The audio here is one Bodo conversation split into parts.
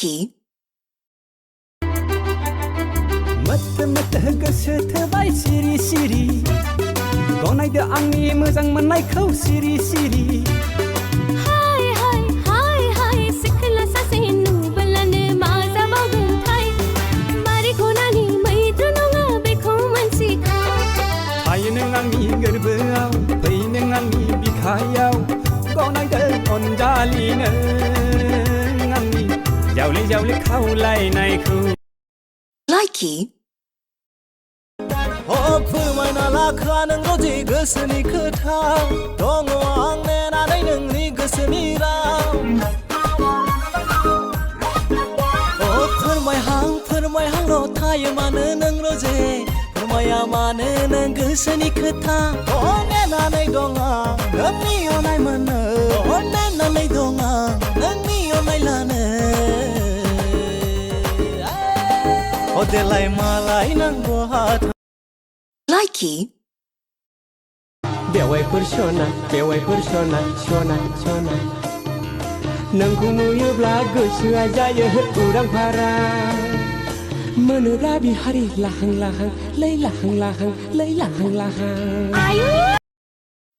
Likey Mata goसो थोबाय सिरि सिरि गनायदो आंनि मोजां मोननायखौ सिरि सिरि हाय हाय हाय हाय सिखला सासे नुबोलानो मा जाबावगोनथाय मारै गनानि मैद्रु नङा बेखौ मोनसिखा हाय नों आंनि गोरबोआव फै नों आंनि बिखायाव गनायदो अनजालि नों आंनि जावले जावले खावलायनायखौ Likey फोरमायना लाखा नोंगौ दि गोसोनि खोथा दङ आं नेनानै नोंनि गोसोनि राव फोरमायहांल' थायो मानो नों रोजे फोरमाया मानो नों गोसोनि खोथा नेनानै दं आं नोंनि अननाय मोनो नेनानै दं आं नोंनि अननाय लानो देलाय मालाय नांगौ Likey बेवाइफोर सना सना सना नोंखौ नुयोब्ला गोसोआ जायो उरां फारां मोनोब्ला बिहारि लाहां लाहां लै लाहां लाहां लै लाहां लाहां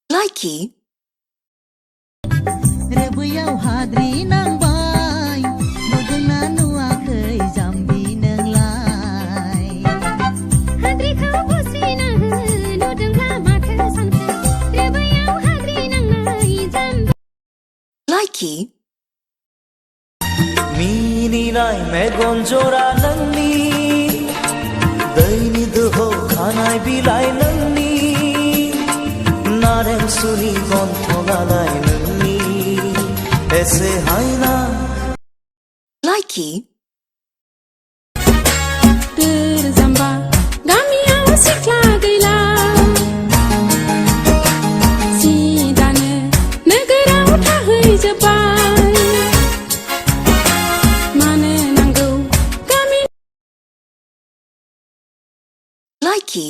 Likey रेबैयाव हाद्रि नांबाय नुदोंना नुवाखै जाम्बि नोंलाय हाद्रिखौ बुस्रिना हो नुदोंब्ला माथो सानखो रेबैयाव हाद्रि नांनाय जाम्बि Likey मिनिनाय मेगन जरा नोंनि दैनि दोहौ खानाय बिलाइ नोंनि नारें सुनि गन्थङालाय नोंनि एसे हायना Likey दोर जाम्बा गामियाव सिख्ला गैला जि दानो नोगोराव थाहैजोब्बाय मानो नांगौ गामि Likey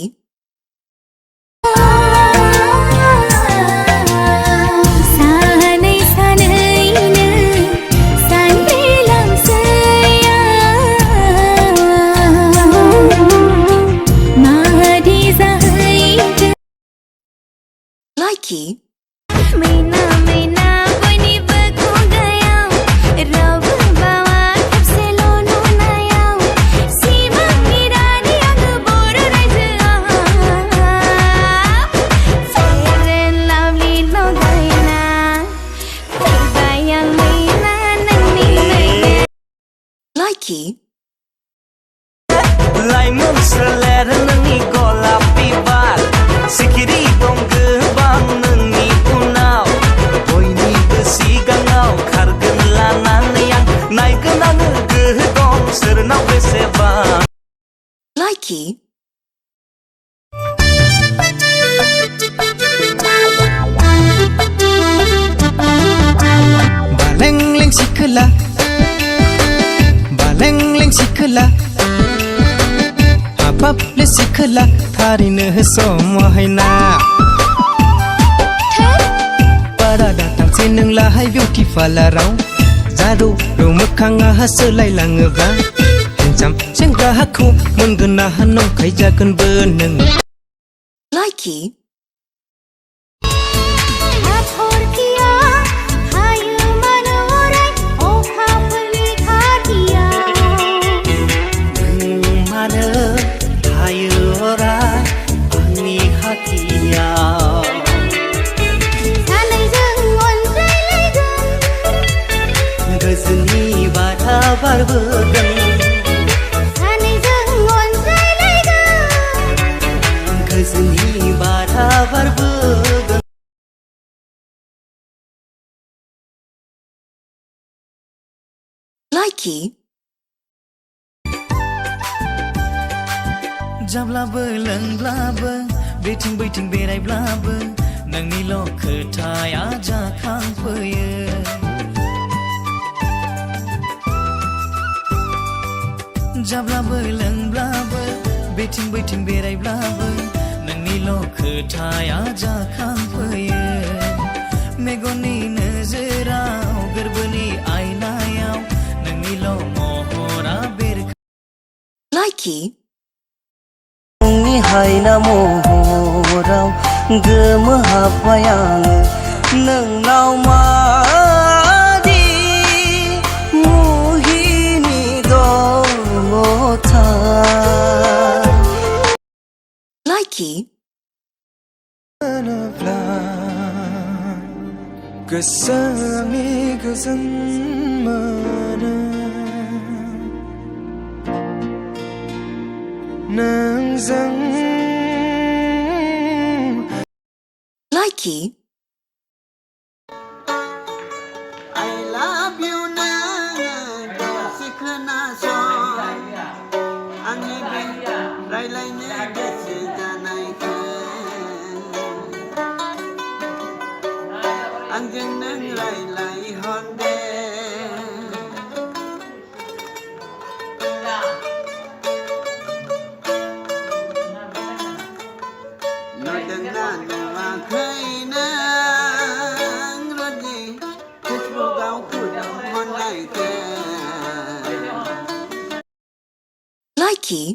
सानै सानैनो सानदैलांसैया मादि जाहैदों Likey मैना मैना बयनिबो खुगायाव रावबो बावा खेबसेल' नुनायाव सिमांनि रानि आङो बर' रायजोआव फेर एन्ड लाभलि लगायना फैबाय आं मैना नोंनि मैना Likey लाइमोन सोलेर नोंनि गलाप बिबार सिखिरि दं गोबां नोंनि उनाव बयनिबो सिगाङाव खारगोन लानानै आं नायगोन आङो गोहो दं सोरनाव बेसेबां Likey बालेंलें सिखोला हाबाबले सिखोला थारैनो समायना बारा दाथांसै नोंलाहाय बिउटि पार्लाराव जारौ रौ मोखाङा सोलायलाङोब्ला हेन्डसाम सेंग्राखौ मोनगोन ना नंखाय जागोनबो नों Likey हाथरखिया हायो मानो अराय अखाफोरनि खाथियाव मानो हायो अराय आंनि खाथियाव सानैजों अनज्लायलायगोन गोजोननि बाथा बारबोगोन सानैजों अनज्लायलायगोन गोजोननि बाथा बारबोगोन Likey जाब्लाबो लोंब्लाबो बेथिं बैथिं बेरायब्लाबो नोंनिल' खोथाया जाखांफैयो जाब्लाबो लोंब्लाबो बेथिं बैथिं बेरायब्लाबो नोंनिल' खोथाया जाखांफैयो मेगननि नोजोराव गोरबोनि आयनायाव नोंनिल' Likey नि हायना महराव गोमोहाबबाय आङो नोंनाव मादि मुहिनि दङथाय Likey होनोब्ला गोसोनि गोजोन मोनो नोंजों Likey I love you नोङो दसे खोनासं आंनि बे रायलायनो गोसो जानायखौ आंजों नों रायलायहर दे नुदोंना नुवाखै नों रदि फेसबुकआव खुदुमहरनायखौ Likey